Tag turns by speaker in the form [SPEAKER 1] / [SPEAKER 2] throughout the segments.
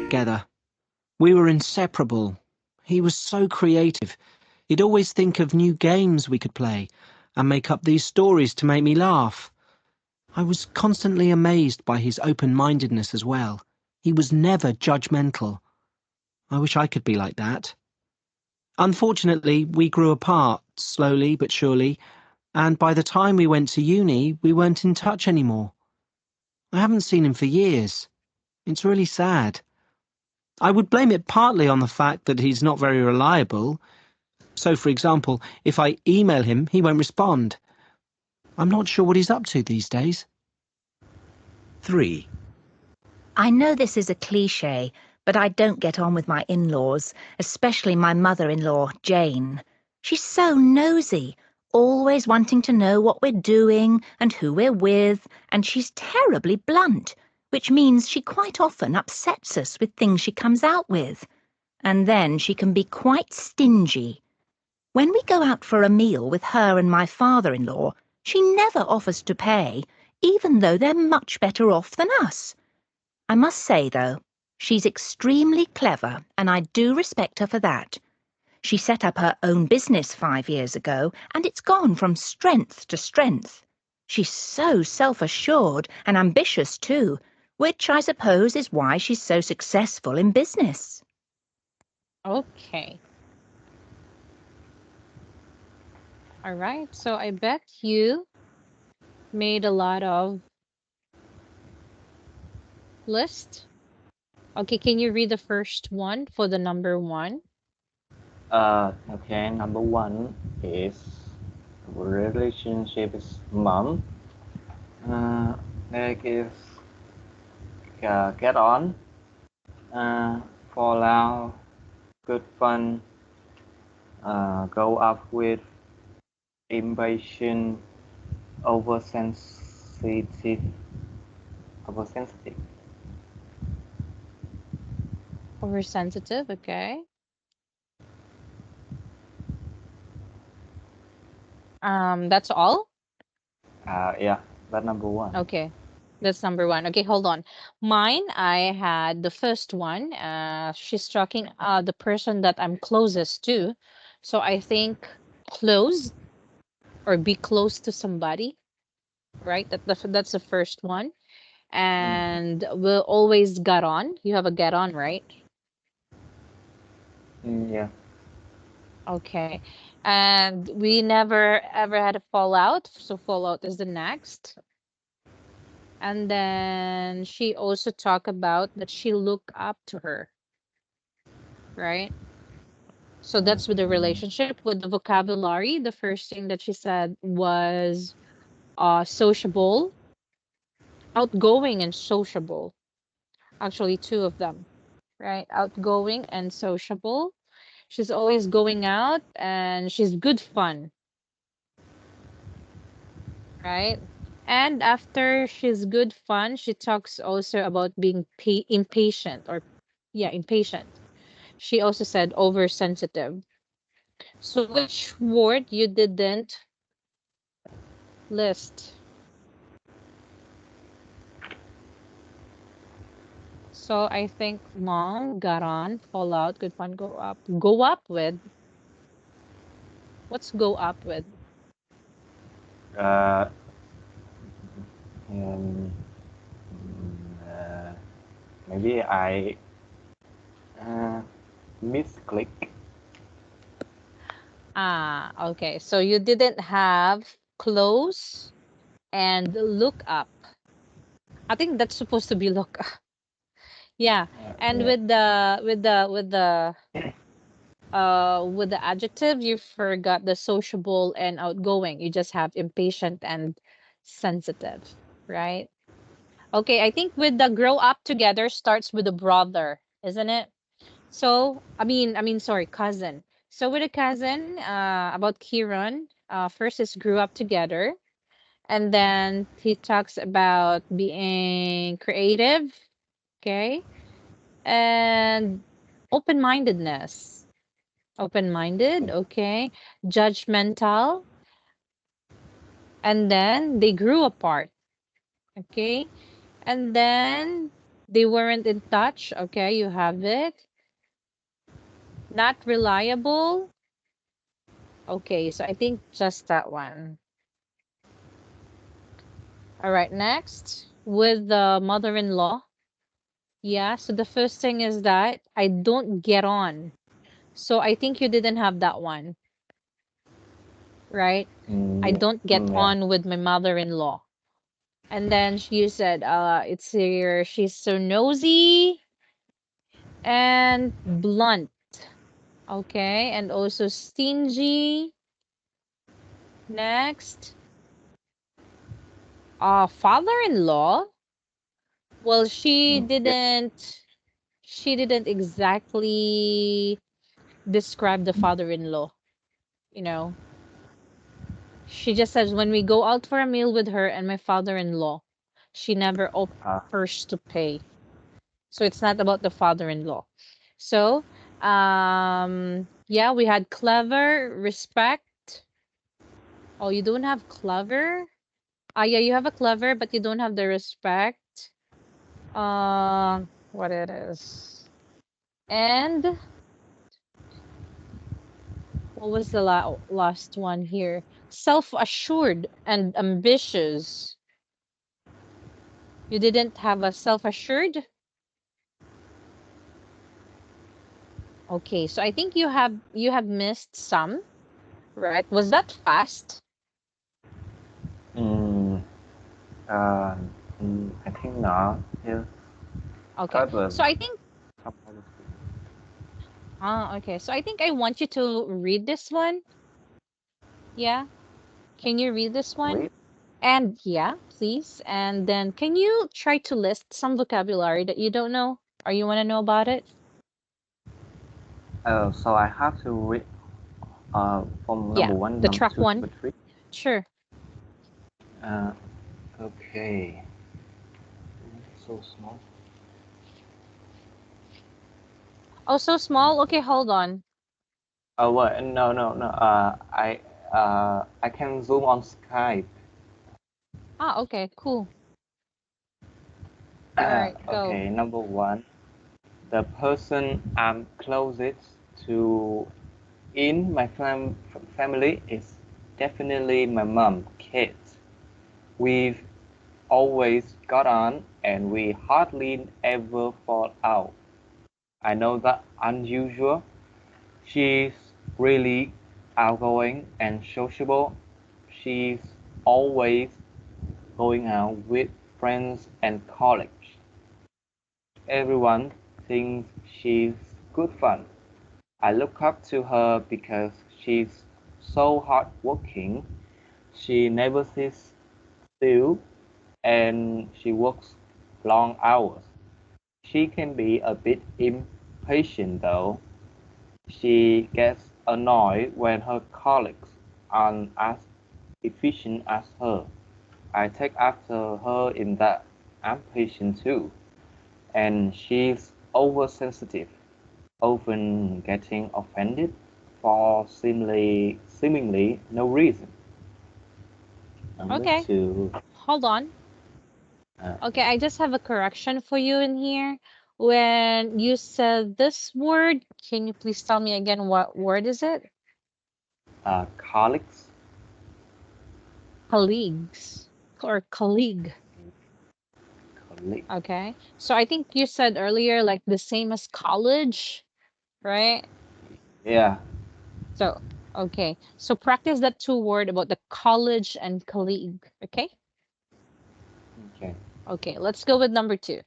[SPEAKER 1] Together. We were inseparable. He was so creative. He'd always think of new games we could play and make up these stories to make me laugh. I was constantly amazed by his open-mindedness as well. He was never judgmental. I wish I could be like that. Unfortunately, we grew apart, slowly but surely, and by the time we went to uni, we weren't in touch anymore. I haven't seen him for years. It's really sad. I would blame it partly on the fact that he's not very reliable. So, for example, if I email him, he won't respond. I'm not sure what he's up to these days.
[SPEAKER 2] 3.
[SPEAKER 3] I know this is a cliché, but I don't get on with my in-laws, especially my mother-in-law, Jane. She's so nosy, always wanting to know what we're doing and who we're with, and she's terribly blunt, which means she quite often upsets us with things she comes out with. And then she can be quite stingy. When we go out for a meal with her and my father-in-law, she never offers to pay, even though they're much better off than us. I must say, though, she's extremely clever, and I do respect her for that. She set up her own business 5 years ago, and it's gone from strength to strength. She's so self-assured and ambitious, too, which I suppose is why she's so successful in business.
[SPEAKER 4] Okay. All right. So I bet you made a lot of list. Okay, can you read the first one for the number 1?
[SPEAKER 5] Okay, number 1 is relationship with mom. Next is get on, fall out, good fun, go up with, impatient, oversensitive.
[SPEAKER 4] Oversensitive, okay. That's all?
[SPEAKER 5] Yeah, that's number 1.
[SPEAKER 4] Okay. That's number 1. Okay, hold on. Mine, I had the first one. She's talking the person that I'm closest to. So I think close or be close to somebody, right? That's the first one. And we'll always get on. You have a get on, right?
[SPEAKER 5] Yeah.
[SPEAKER 4] Okay. And we never ever had a fallout. So fallout is the next. And then she also talked about that she looked up to her, right? So that's with the relationship. With the vocabulary, the first thing that she said was sociable, outgoing and sociable. Actually, two of them, right? Outgoing and sociable. She's always going out and she's good fun, right? And after she's good fun, she talks also about being impatient or, yeah, impatient. She also said oversensitive. So which word you didn't list? So I think long, got on, fall out, good fun, go up. Go up with. What's go up with?
[SPEAKER 5] Uh, um, uh, Maybe I misclick.
[SPEAKER 4] Okay. So you didn't have close and look up. I think that's supposed to be look up. Yeah. And
[SPEAKER 5] Yeah.
[SPEAKER 4] with the adjective, you forgot the sociable and outgoing. You just have impatient and sensitive, right? Okay, I think with the grow up together starts with a brother, isn't it? So, sorry, cousin. So with a cousin, about Kieran, first is grew up together, and then he talks about being creative, okay, and open-mindedness. Open-minded, okay, judgmental, and then they grew apart, okay, And then they weren't in touch. Okay, you have it. Not reliable. Okay, so I think just that one. All right, next with the mother-in-law. Yeah, so the first thing is that I don't get on. So I think you didn't have that one, right? I
[SPEAKER 5] Yeah.
[SPEAKER 4] don't get
[SPEAKER 5] Yeah.
[SPEAKER 4] on with my mother-in-law. And then you said, it's here, she's so nosy and blunt. Okay, and also stingy. Next, father-in-law. Well,
[SPEAKER 5] Yeah.
[SPEAKER 4] she didn't exactly describe the father-in-law, you know. She just says when we go out for a meal with her and my father-in-law, she never offers to pay. So it's not about the father-in-law. So, yeah, we had clever, respect. Oh, you don't have clever? Yeah, you have a clever, but you don't have the respect. What it is. And what was the last one here? Self-assured and ambitious. You didn't have a self-assured? Okay, so I think you have missed some, right? Was that fast?
[SPEAKER 5] Mm, uh, I think not. Yeah.
[SPEAKER 4] Okay.
[SPEAKER 5] That was
[SPEAKER 4] So I think
[SPEAKER 5] some
[SPEAKER 4] okay. So I think I want you to read this one. Yeah. Can you read this one?
[SPEAKER 5] read.
[SPEAKER 4] And yeah, please. And then can you try to list some vocabulary that you don't know or you want to know about it?
[SPEAKER 5] So I have to read from
[SPEAKER 4] Yeah,
[SPEAKER 5] number one,
[SPEAKER 4] the
[SPEAKER 5] number
[SPEAKER 4] track
[SPEAKER 5] two,
[SPEAKER 4] one.
[SPEAKER 5] number three.
[SPEAKER 4] Sure.
[SPEAKER 5] Uh, okay. So small.
[SPEAKER 4] Oh, so small. Okay, hold on.
[SPEAKER 5] Oh wait, no, no, no. I can zoom on Skype.
[SPEAKER 4] Okay, cool. All right, go.
[SPEAKER 5] Okay, number one. The person I'm closest to in my family is definitely my mom, Kate. We've always got on and we hardly ever fall out. I know that unusual. She's really outgoing and sociable. She's always going out with friends and colleagues. Everyone thinks she's good fun. I look up to her because she's so hardworking. She never sits still and she works long hours. She can be a bit impatient though. She gets annoyed when her colleagues aren't as efficient as her. I take after her in that. I'm patient too. And she's oversensitive, often getting offended for seemingly no reason. Number
[SPEAKER 4] Okay,
[SPEAKER 5] two.
[SPEAKER 4] hold on.
[SPEAKER 5] Uh,
[SPEAKER 4] Okay, I just have a correction for you in here. When you said this word, can you please tell me again what word is it?
[SPEAKER 5] colleagues.
[SPEAKER 4] Colleagues or colleague.
[SPEAKER 5] Colleague.
[SPEAKER 4] Okay. So I think you said earlier like the same as college, right?
[SPEAKER 5] Yeah.
[SPEAKER 4] So, okay. So practice that two word about the college and colleague, okay?
[SPEAKER 5] Okay.
[SPEAKER 4] Okay, let's go with number two.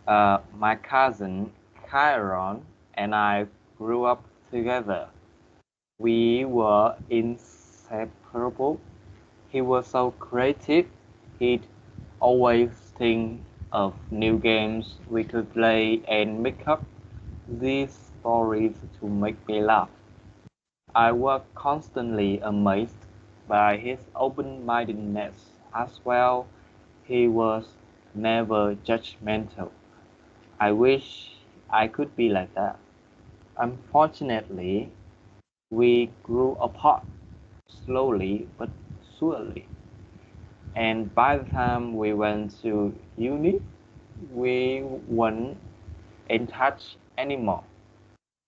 [SPEAKER 5] My cousin Chiron and I grew up together. We were inseparable. He was so creative. He'd always think of new games we could play and make up these stories to make me laugh. I was constantly amazed by his open-mindedness as well. He was never judgmental. I wish I could be like that. Unfortunately, we grew apart slowly but surely, And by the time we went to uni, we weren't in touch anymore.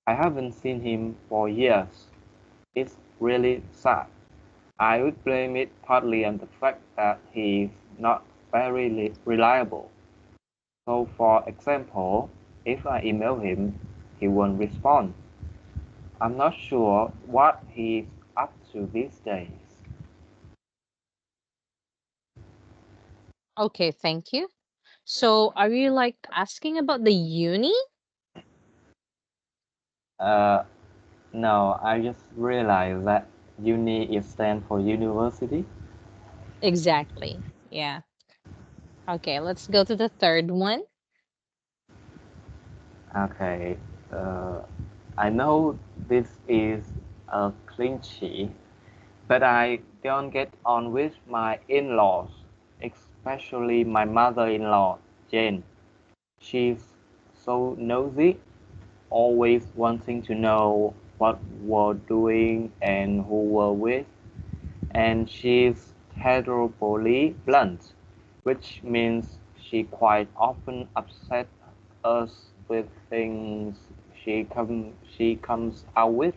[SPEAKER 5] I haven't seen him for years. It's really sad. I would blame it partly on the fact that he's not very reliable. So, for example, if I email him, he won't respond. I'm not sure what he's up to these days.
[SPEAKER 4] Okay, thank you. So are you like asking about the uni?
[SPEAKER 5] No, I just realized that uni is stand for university.
[SPEAKER 4] Exactly. Yeah. Okay, let's go to the third one.
[SPEAKER 5] Okay, I know this is a cliche, but I don't get on with my in-laws, especially my mother-in-law, Jane. She's so nosy, always wanting to know what we're doing and who we're with, and she's terribly blunt, which means she quite often upsets us with things she comes out with,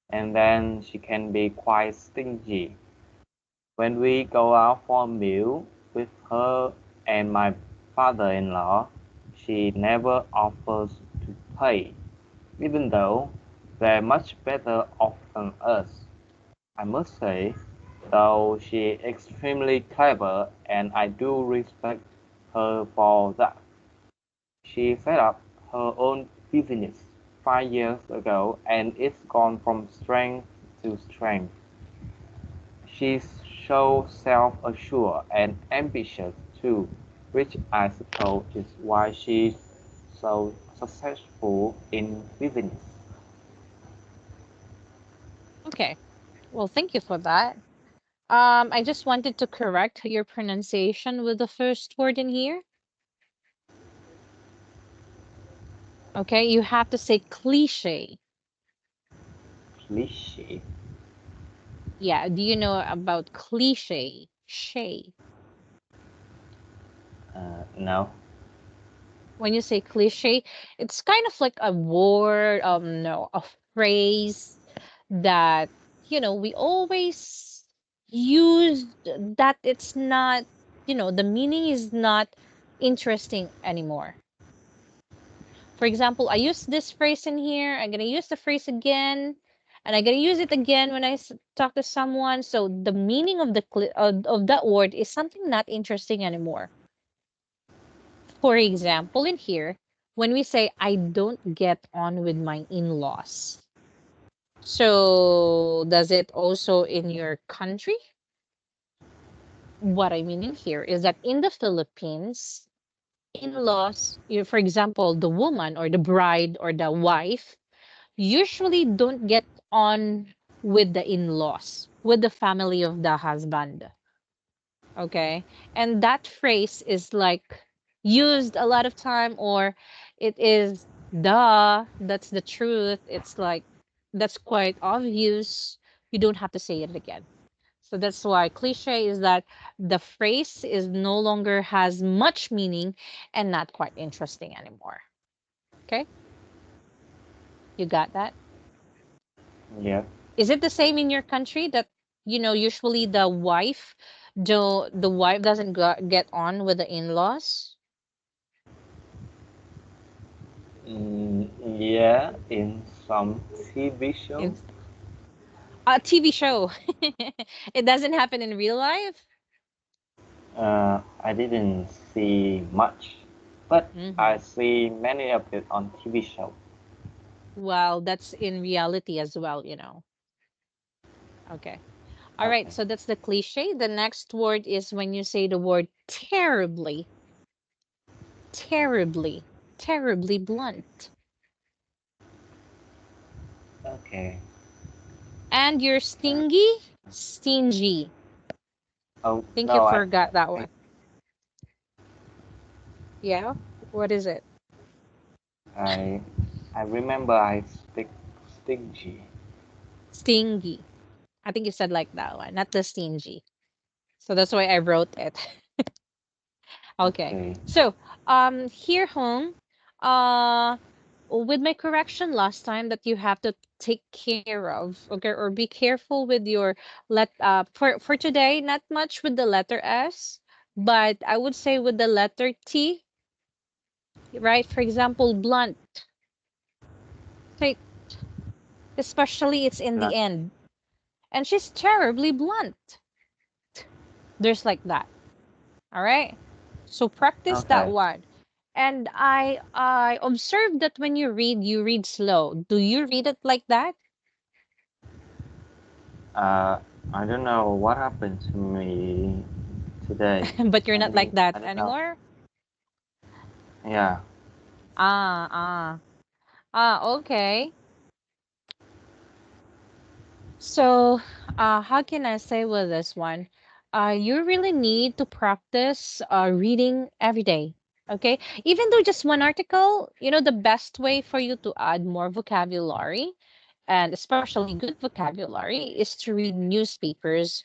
[SPEAKER 5] and then she can be quite stingy. When we go out for a meal with her and my father-in-law, she never offers to pay, even though they're much better off than us. I must say, though she extremely clever and I do respect her for that. She set up her own business 5 years ago and it's gone from strength to strength. She's so self-assured and ambitious too, which I suppose is why she's so successful in business.
[SPEAKER 4] Okay. Well, thank you for that. I just wanted to correct your pronunciation with the first word in here. Okay, you have to say cliche.
[SPEAKER 5] Cliche?
[SPEAKER 4] Yeah, do you know about cliche? Shay.
[SPEAKER 5] No.
[SPEAKER 4] When you say cliche, it's kind of like a word, no, a phrase that, we always use that it's not, the meaning is not interesting anymore. For example, I use this phrase in here, I'm going to use the phrase again, and I'm going to use it again when I talk to someone. So the meaning of of that word is something not interesting anymore. For example, in here, when we say, I don't get on with my in-laws. So does it also in your country? What I mean in here is that in the Philippines, in-laws, for example, the woman or the bride or the wife usually don't get on with the in-laws, with the family of the husband. Okay. And that phrase is like used a lot of time, or it is that's the truth. It's like that's quite obvious. You don't have to say it again. So that's why cliche is that the phrase is no longer has much meaning and not quite interesting anymore. Okay? You got that?
[SPEAKER 5] Yeah.
[SPEAKER 4] Is it the same in your country that usually the wife doesn't get on with the in-laws?
[SPEAKER 5] Yeah, in some TV shows.
[SPEAKER 4] It's a TV show. It doesn't happen in real life.
[SPEAKER 5] I didn't see much, but I
[SPEAKER 4] Hmm.
[SPEAKER 5] see many of it on TV show.
[SPEAKER 4] Well, that's in reality as well. Okay. All right.
[SPEAKER 5] Okay.
[SPEAKER 4] So that's the cliche. The next word is when you say the word terribly, terribly, terribly blunt.
[SPEAKER 5] Okay.
[SPEAKER 4] And you're stingy, stingy.
[SPEAKER 5] Oh
[SPEAKER 4] Think you
[SPEAKER 5] no,
[SPEAKER 4] forgot that one. Yeah. What is it?
[SPEAKER 5] I I remember I speak stingy.
[SPEAKER 4] Stingy. I think you said like that one, not the stingy. So that's why I wrote it. Okay.
[SPEAKER 5] Okay.
[SPEAKER 4] So, here home, with my correction last time that you have to take care of, okay, or be careful with your for today, not much with the letter S, but I would say with the letter T, right? For example, blunt, like, especially it's in the
[SPEAKER 5] Blunt.
[SPEAKER 4] end, and she's terribly blunt. There's like that. All right. So practice that
[SPEAKER 5] Okay.
[SPEAKER 4] one. And I observed that when you read slow. Do you read it like that?
[SPEAKER 5] I don't know what happened to me today.
[SPEAKER 4] But you're not like that
[SPEAKER 5] I don't know.
[SPEAKER 4] anymore?
[SPEAKER 5] Yeah.
[SPEAKER 4] Ah, okay. So, how can I say with this one? You really need to practice reading every day. Okay, even though just one article, the best way for you to add more vocabulary, and especially good vocabulary, is to read newspapers,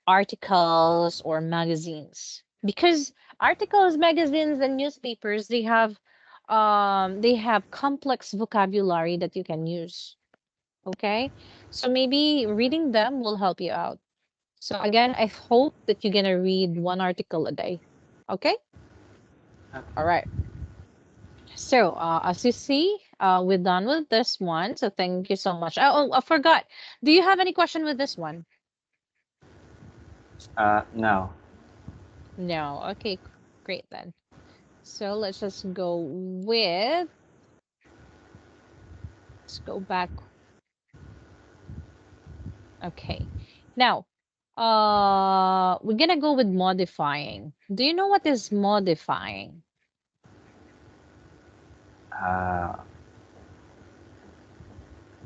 [SPEAKER 4] articles, or magazines. Because articles, magazines, and newspapers, they have complex vocabulary that you can use. Okay, so maybe reading them will help you out. So again, I hope that you're gonna read one article a day. Okay, all
[SPEAKER 5] Okay.
[SPEAKER 4] right. So, as you see, we're done with this one. So thank you so much. I forgot. Do you have any question with this one?
[SPEAKER 5] No.
[SPEAKER 4] No. Okay, great then. So let's go back. Okay. Now, we're gonna go with modifying. Do you know what is modifying?
[SPEAKER 5] Uh,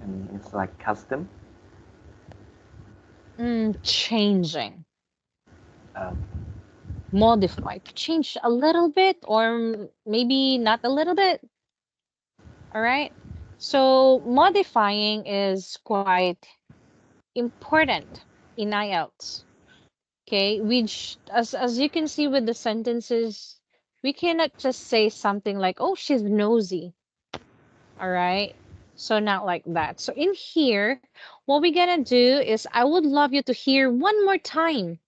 [SPEAKER 5] and it's like custom.
[SPEAKER 4] Changing.
[SPEAKER 5] Um,
[SPEAKER 4] Modify. To change a little bit, or maybe not a little bit. All right. So modifying is quite important in Ielts. Okay, which as you can see with the sentences, we cannot just say something like, "Oh, she's nosy." All right. So not like that. So in here, what we're gonna do is I would love you to hear one more time.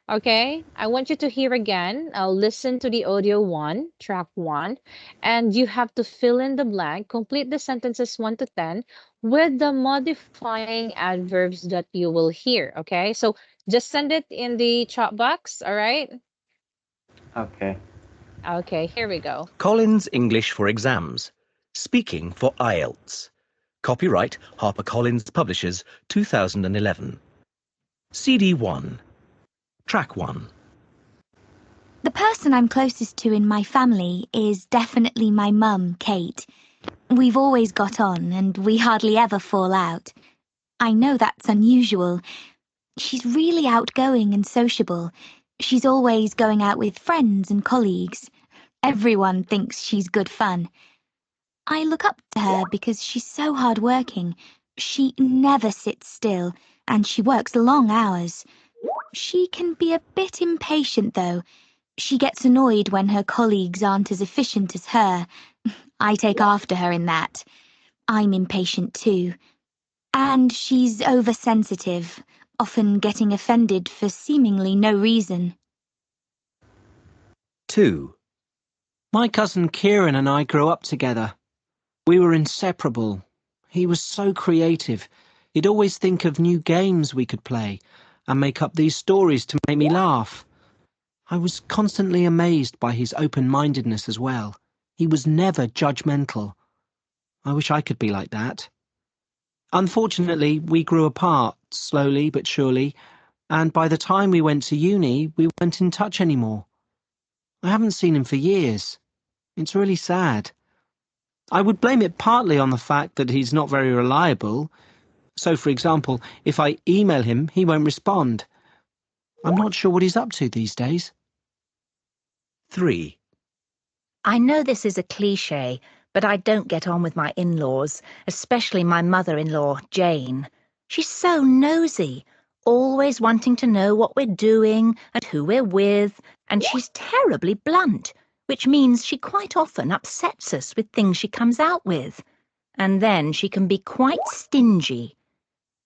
[SPEAKER 4] Okay, I want you to hear again. I'll listen to the audio one, track one, and you have to fill in the blank, complete the sentences 1 to 10 with the modifying adverbs that you will hear. Okay, so just send it in the chat box. All right.
[SPEAKER 5] okay.
[SPEAKER 4] Okay, here we go.
[SPEAKER 2] Collins English for Exams. Speaking for Ielts. Copyright HarperCollins Publishers 2011. CD 1. Track 1.
[SPEAKER 6] The person I'm closest to in my family is definitely my mum, Kate. We've always got on and we hardly ever fall out. I know that's unusual. She's really outgoing and sociable. She's always going out with friends and colleagues. Everyone thinks she's good fun. I look up to her because she's so hardworking. She never sits still and she works long hours. She can be a bit impatient though. She gets annoyed when her colleagues aren't as efficient as her. I take after her in that. I'm impatient too. And she's oversensitive, often getting offended for seemingly no reason.
[SPEAKER 2] 2.
[SPEAKER 1] My cousin Kieran and I grew up together. We were inseparable. He was so creative. He'd always think of new games we could play and make up these stories to make me laugh. I was constantly amazed by his open-mindedness as well. He was never judgmental. I wish I could be like that. Unfortunately, we grew apart, slowly but surely, and by the time we went to uni, we weren't in touch anymore. I haven't seen him for years. It's really sad. I would blame it partly on the fact that he's not very reliable. So, for example, if I email him, he won't respond. I'm not sure what he's up to these days.
[SPEAKER 2] 3.
[SPEAKER 3] I know this is a cliche, but I don't get on with my in-laws, especially my mother-in-law, Jane. She's so nosy, always wanting to know what we're doing and who we're with, and she's terribly blunt, which means she quite often upsets us with things she comes out with. And then she can be quite stingy.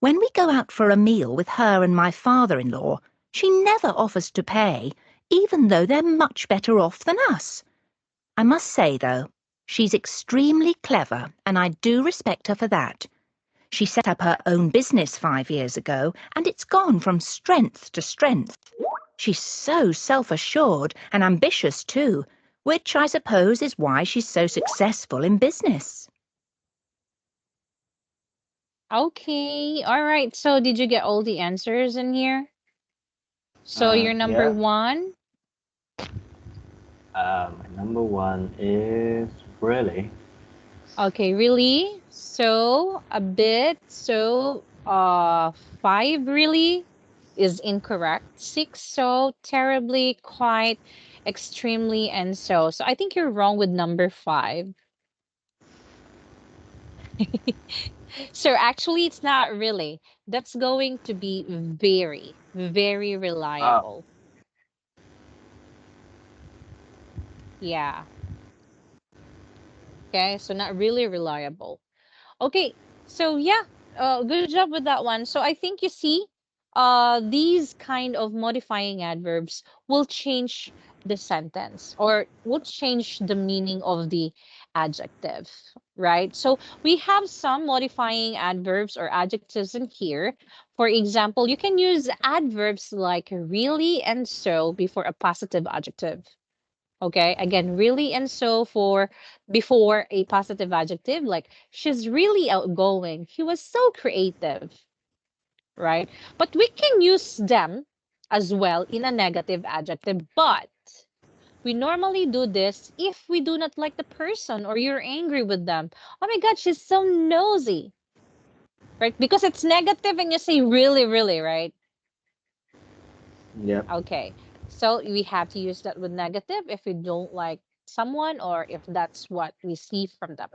[SPEAKER 3] When we go out for a meal with her and my father-in-law, she never offers to pay, even though they're much better off than us. I must say, though, she's extremely clever, and I do respect her for that. She set up her own business 5 years ago, and it's gone from strength to strength. She's so self-assured and ambitious too, which I suppose is why she's so successful in business.
[SPEAKER 4] Okay, all right. So did you get all the answers in here? So your number
[SPEAKER 5] Yeah.
[SPEAKER 4] one?
[SPEAKER 5] My number one is really.
[SPEAKER 4] Okay, really? So a bit. So 5 really is incorrect. 6, so terribly, quite, extremely, and so. So I think you're wrong with number 5. So actually, it's not really. That's going to be very, very reliable. Yeah. Okay, so not really reliable. Okay, so yeah, good job with that one. So I think you see, these kind of modifying adverbs will change the sentence or will change the meaning of the adjective, right? So we have some modifying adverbs or adjectives in here. For example, you can use adverbs like really and so before a positive adjective. Okay, again, really and so for before a positive adjective, like she's really outgoing. He was so creative, right? But we can use them as well in a negative adjective, but we normally do this if we do not like the person or you're angry with them. Oh my God, she's so nosy, right? Because it's negative and you say really, really, right?
[SPEAKER 5] Yep.
[SPEAKER 4] Okay, so we have to use that with negative if we don't like someone or if that's what we see from them.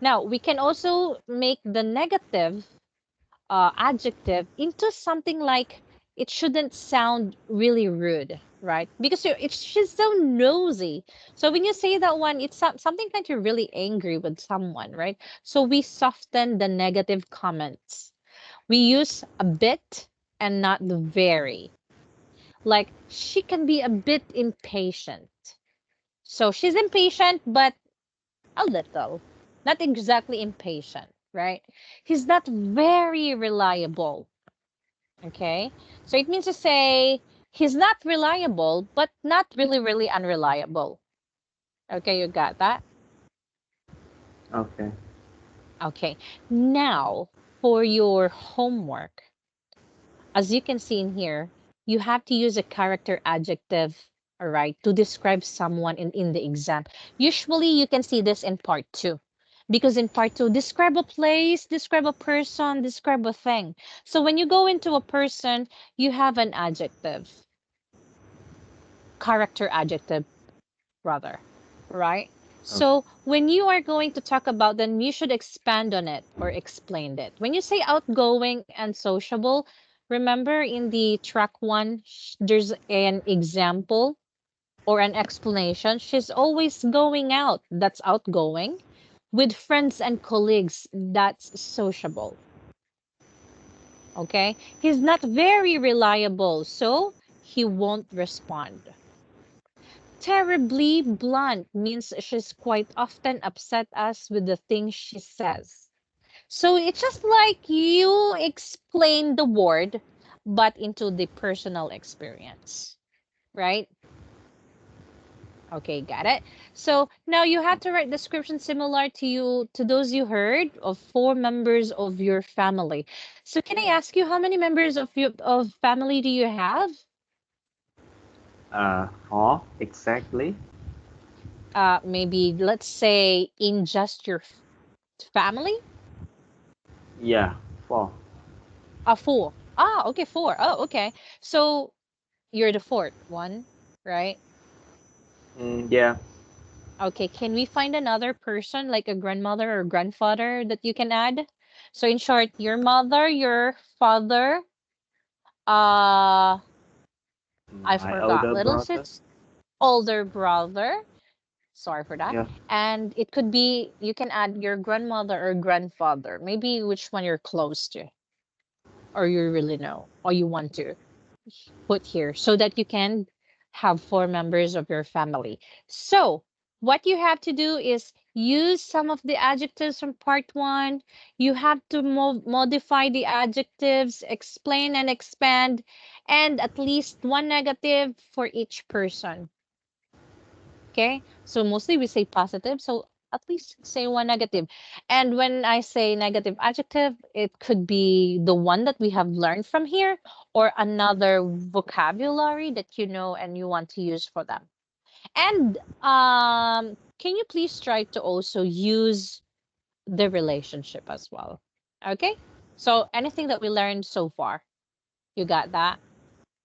[SPEAKER 4] Now, we can also make the negative adjective into something like it shouldn't sound really rude, right? Because it's she's so nosy. So when you say that one, it's something that you're really angry with someone, right? So we soften the negative comments. We use a bit and not the very. Like she can be a bit impatient. So she's impatient, but a little. Not exactly impatient, right? He's not very reliable. Okay. So it means to say he's not reliable, but not really, really unreliable. Okay, you got that?
[SPEAKER 5] Okay.
[SPEAKER 4] Okay. Now, for your homework, as you can see in here, you have to use a character adjective, all right, to describe someone in the exam. Usually you can see this in part 2. Because in part 2, describe a place, describe a person, describe a thing. So when you go into a person, you have an adjective, character adjective, rather, right? So when you are going to talk about them, you should expand on it or explain it. When you say outgoing and sociable, remember in the track 1, there's an example or an explanation. She's always going out. That's outgoing. With friends and colleagues, that's sociable. Okay? He's not very reliable, so he won't respond. Terribly blunt means she's quite often upset us with the things she says. So it's just like you explain the word, but into the personal experience, right? Okay, got it. So now you have to write description similar to those you heard of 4 members of your family. So can I ask you how many members of family do you have?
[SPEAKER 5] 4 exactly.
[SPEAKER 4] Maybe let's say in just your family?
[SPEAKER 5] Yeah, 4.
[SPEAKER 4] 4. Okay, 4. Oh, okay. So you're the fourth one, right?
[SPEAKER 5] Yeah.
[SPEAKER 4] Okay, can we find another person like a grandmother or grandfather that you can add? So in short, your mother, your father, I
[SPEAKER 5] My
[SPEAKER 4] forgot.
[SPEAKER 5] older
[SPEAKER 4] Little
[SPEAKER 5] brother.
[SPEAKER 4] sis, older brother. Sorry for that.
[SPEAKER 5] Yes.
[SPEAKER 4] And it could be, you can add your grandmother or grandfather. Maybe which one you're close to, or you really know, or you want to put here so that you can have four members of your family. So, what you have to do is use some of the adjectives from part one. You have to modify the adjectives, explain and expand, and at least one negative for each person. Okay, so mostly we say positive, so at least say one negative. And when I say negative adjective, it could be the one that we have learned from here or another vocabulary that you know and you want to use for them. And can you please try to also use the relationship as well? Okay, so anything that we learned so far, you got that?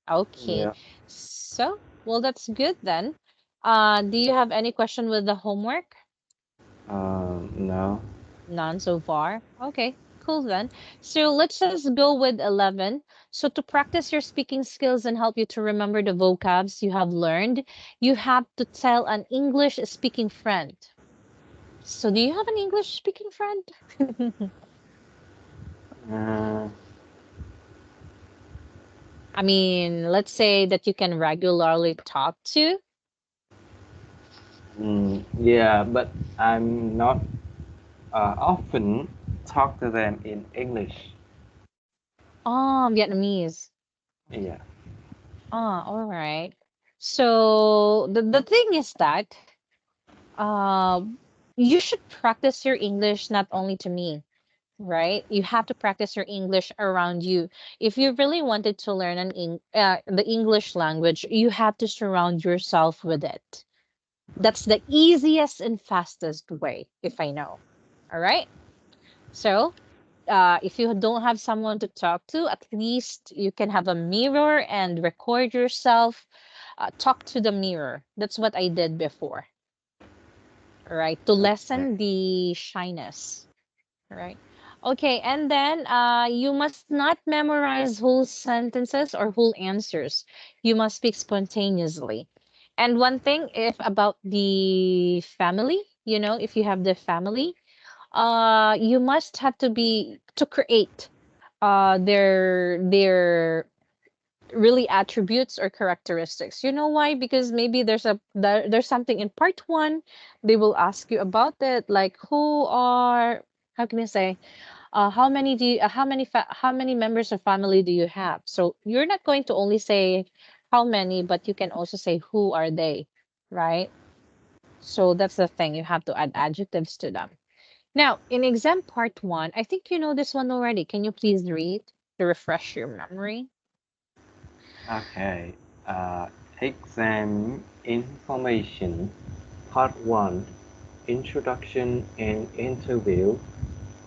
[SPEAKER 4] Okay.
[SPEAKER 5] Yeah.
[SPEAKER 4] So, well, that's good then. Do you have any question with the homework?
[SPEAKER 5] No.
[SPEAKER 4] None so far. Okay, cool then. So let's just go with 11. So to practice your speaking skills and help you to remember the vocabs you have learned, you have to tell an English speaking friend. So do you have an English speaking friend?
[SPEAKER 5] Uh,
[SPEAKER 4] I mean, let's say that you can regularly talk to.
[SPEAKER 5] yeah, but I'm not often talk to them in English.
[SPEAKER 4] Oh, Vietnamese.
[SPEAKER 5] Yeah.
[SPEAKER 4] Ah, all right. So the thing is that uh, you should practice your English not only to me, right? You have to practice your English around you. If you really wanted to learn the English language, you have to surround yourself with it. That's the easiest and fastest way, if I know. All right. So if you don't have someone to talk to, at least you can have a mirror and record yourself. Talk to the mirror. That's what I did before, right? To
[SPEAKER 5] Okay.
[SPEAKER 4] lessen the shyness, right? Okay, and then you must not memorize whole sentences or whole answers. You must speak spontaneously. And one thing, if about the family, if you have the family, you must have to create their really attributes or characteristics. You know why? Because maybe there's something in part one, they will ask you about it, like who are, how can I say, how many do you how many members of family do you have? So you're not going to only say how many, but you can also say who are they, right? So that's the thing, you have to add adjectives to them. Now, in exam part one, I think you know this one already. Can you please read to refresh your memory?
[SPEAKER 5] Okay. Exam information. Part 1. Introduction and interview.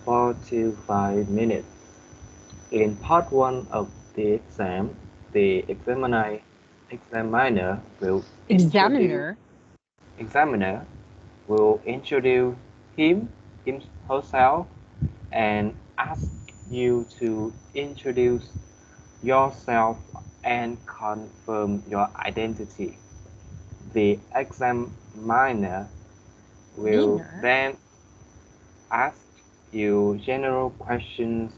[SPEAKER 5] 4 to 5 minutes. In part 1 of the exam, the examiner will introduce
[SPEAKER 4] Examiner.
[SPEAKER 5] examiner will introduce him, herself, and ask you to introduce yourself and confirm your identity. The examiner will
[SPEAKER 4] Miner.
[SPEAKER 5] then ask you general questions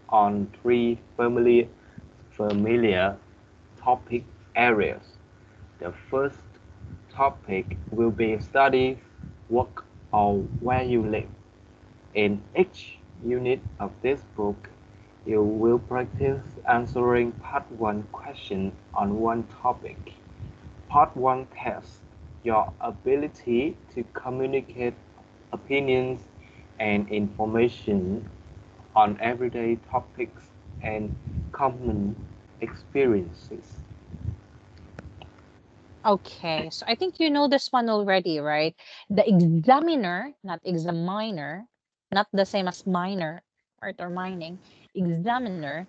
[SPEAKER 5] on three familiar topic areas. The first topic will be study, work, or where you live. In each unit of this book, you will practice answering part 1 question on one topic. Part 1 tests your ability to communicate opinions and information on everyday topics and common experiences.
[SPEAKER 4] Okay, so I think you know this one already, right? The examiner, not examiner, not the same as miner, art or mining. Examiner,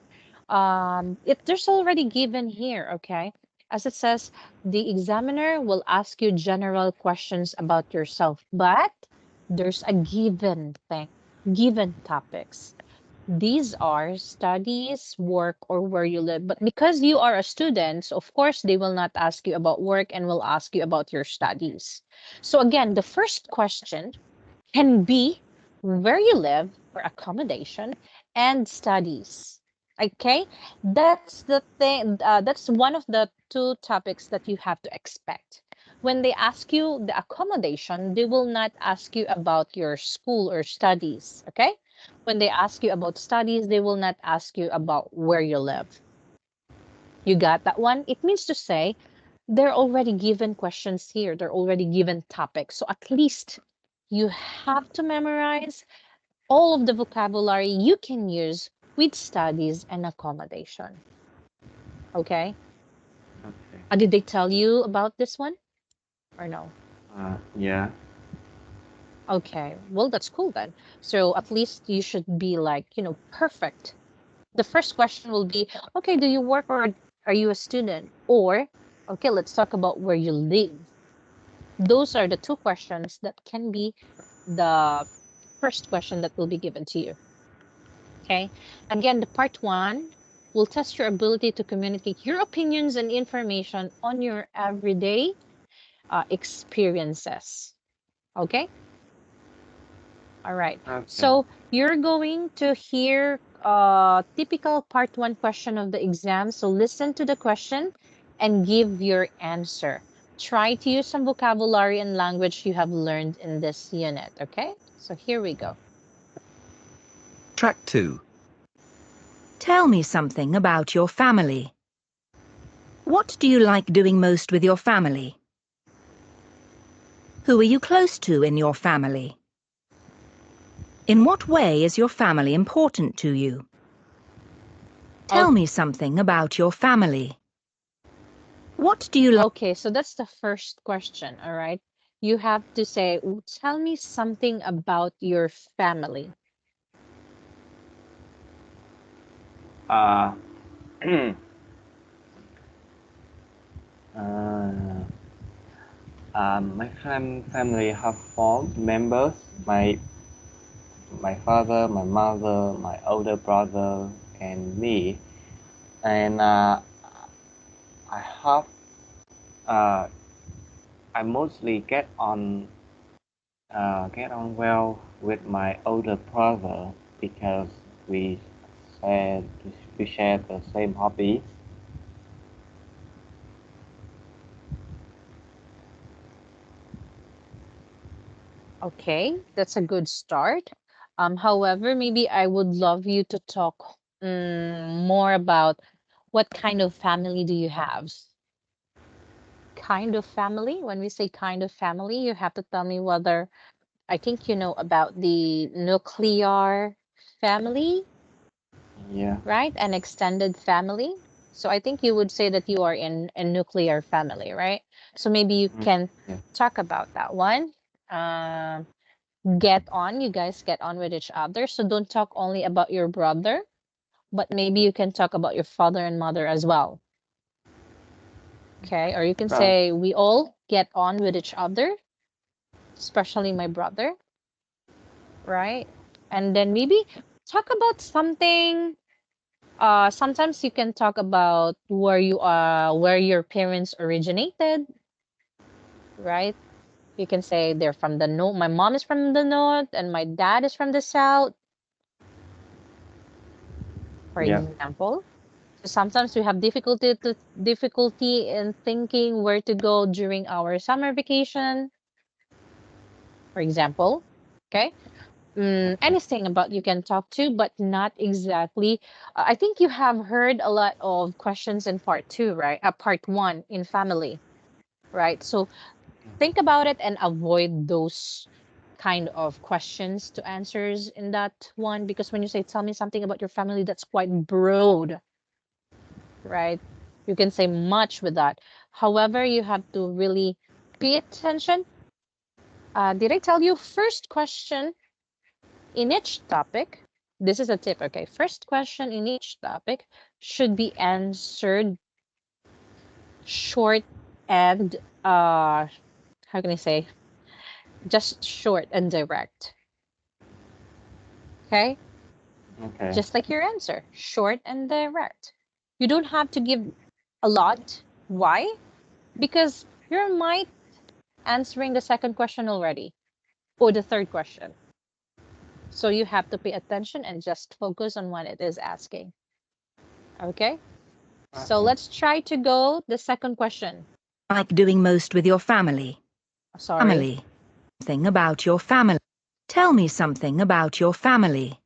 [SPEAKER 4] there's already given here, okay? As it says, the examiner will ask you general questions about yourself, but there's a given thing, given topics. These are studies, work, or where you live. But because you are a student, so of course, they will not ask you about work and will ask you about your studies. So again, the first question can be where you live or accommodation and studies. Okay, that's the thing. That's one of the two topics that you have to expect. When they ask you the accommodation, they will not ask you about your school or studies. Okay, when they ask you about studies, they will not ask you about where you live. You got that one? It means to say they're already given questions here. They're already given topics. So at least you have to memorize all of the vocabulary you can use with studies and accommodation. Okay?
[SPEAKER 5] Okay.
[SPEAKER 4] Did they tell you about this one or no?
[SPEAKER 5] Yeah.
[SPEAKER 4] Okay. Well, that's cool then. So at least you should be like, perfect. The first question will be, okay, do you work or are you a student? Or, okay, let's talk about where you live. Those are the two questions that can be the first question that will be given to you. Okay. Again, the part one will test your ability to communicate your opinions and information on your everyday experiences. Okay. All right.
[SPEAKER 5] Okay.
[SPEAKER 4] So you're going to hear typical part one question of the exam. So listen to the question and give your answer. Try to use some vocabulary and language you have learned in this unit. Okay. So here we go.
[SPEAKER 2] Track 2.
[SPEAKER 3] Tell me something about your family. What do you like doing most with your family? Who are you close to in your family? In what way is your family important to you? Tell me something about your family. What do you like?
[SPEAKER 4] Okay, so that's the first question, all right? You have to say, tell me something about your family.
[SPEAKER 5] Uh, my family have 4 members. My father, my mother, my older brother, and me. And I have I mostly get on well with my older brother because we share we share the same hobby.
[SPEAKER 4] Okay, that's a good start. However, maybe I would love you to talk more about what kind of family do you have? Kind of family? When we say kind of family, you have to tell me whether I think you know about the nuclear family,
[SPEAKER 5] Yeah.
[SPEAKER 4] right? An extended family. So I think you would say that you are in a nuclear family, right? So maybe you can
[SPEAKER 5] Yeah.
[SPEAKER 4] talk about that one. You guys get on with each other. So don't talk only about your brother, but maybe you can talk about your father and mother as well. Okay. Or you can
[SPEAKER 5] Right.
[SPEAKER 4] say, we all get on with each other, especially my brother, right? And then maybe talk about something. Sometimes you can talk about where your parents originated, right? You can say they're from the north. My mom is from the north, and my dad is from the south, for
[SPEAKER 5] Yeah.
[SPEAKER 4] example. So sometimes we have difficulty in thinking where to go during our summer vacation, for example. Okay. Anything about you can talk to, but not exactly. I think you have heard a lot of questions in part two, right? Part one in family, right? So think about it and avoid those kind of questions to answers in that one, because when you say tell me something about your family, that's quite broad, right? You can say much with that. However, you have to really pay attention. Did I tell you first question in each topic? This is a tip, okay? First question in each topic should be answered short and how can I say? Just short and direct. Okay?
[SPEAKER 5] Okay.
[SPEAKER 4] Just like your answer, short and direct. You don't have to give a lot. Why? Because you might answering the second question already or the third question. So you have to pay attention and just focus on what it is asking. Okay? So
[SPEAKER 5] Okay.
[SPEAKER 4] let's try to go the second question.
[SPEAKER 3] Like doing most with your family.
[SPEAKER 4] Sorry.
[SPEAKER 3] Family. Something about your family. Tell me something about your family.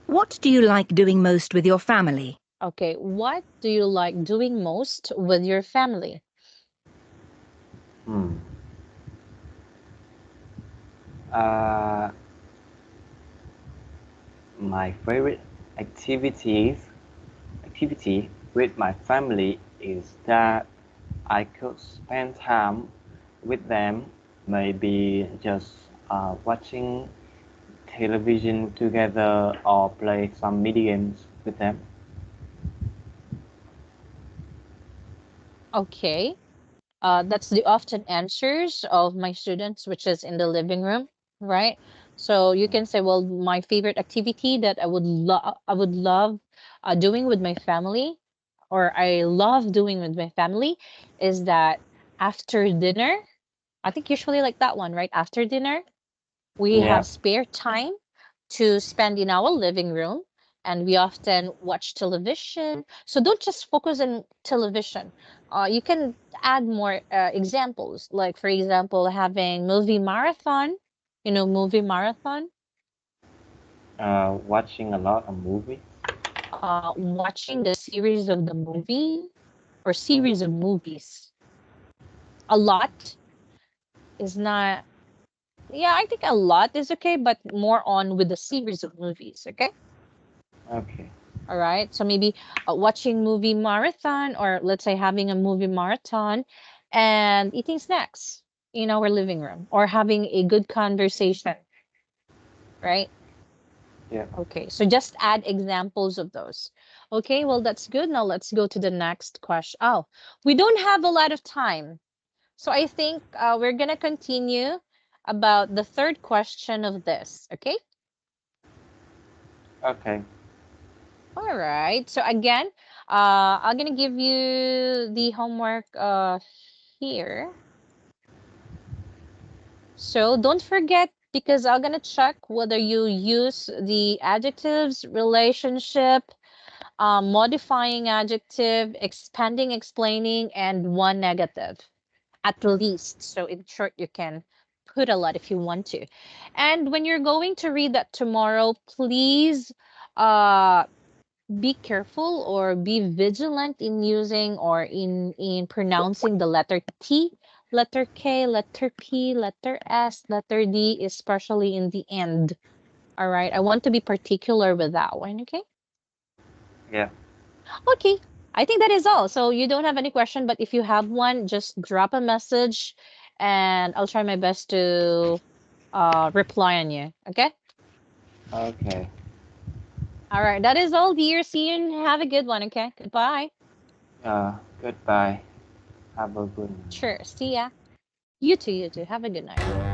[SPEAKER 3] What do you like doing most with your family?
[SPEAKER 4] Okay, what do you like doing most with your family?
[SPEAKER 5] Hmm. Uh, my favorite activity with my family is that I could spend time with them, maybe just watching television together or play some video games with them.
[SPEAKER 4] Okay. That's the often answers of my students, which is in the living room, right? So you can say, well, my favorite activity that I would love doing with my family, or I love doing with my family, is that after dinner, I think usually like that one, right? After dinner, we
[SPEAKER 5] Yeah.
[SPEAKER 4] have spare time to spend in our living room, and we often watch television. So don't just focus on television. You can add more examples, like for example, having movie marathon. You know, movie marathon.
[SPEAKER 5] Watching a lot of movies.
[SPEAKER 4] Watching the series of the movie or series of movies. A lot is not. Yeah, I think a lot is okay, but more on with the series of movies. Okay.
[SPEAKER 5] Okay.
[SPEAKER 4] All right. So maybe watching movie marathon, or let's say having a movie marathon and eating snacks in our living room, or having a good conversation, right?
[SPEAKER 5] Yeah.
[SPEAKER 4] Okay. So just add examples of those. Okay. Well, that's good. Now let's go to the next question. Oh, we don't have a lot of time. So I think we're going to continue about the third question of this. Okay.
[SPEAKER 5] Okay.
[SPEAKER 4] All right. So again, I'm gonna give you the homework here. So don't forget, because I'm gonna check whether you use the adjectives, relationship, modifying adjective, expanding, explaining, and one negative at least. So in short, you can put a lot if you want to. And when you're going to read that tomorrow, please uh be careful or be vigilant in using or in pronouncing the letter T, letter K, letter P, letter S, letter D, especially in the end. All right, I want to be particular with that one. Okay.
[SPEAKER 5] Yeah.
[SPEAKER 4] Okay, I think that is all. So you don't have any question, but if you have one, just drop a message and I'll try my best to reply on you. Okay.
[SPEAKER 5] Okay.
[SPEAKER 4] All right, that is all, dear. See you and have a good one. Okay, goodbye.
[SPEAKER 5] Goodbye. Have a good night.
[SPEAKER 4] Sure, see ya. You too, you too. Have a good night.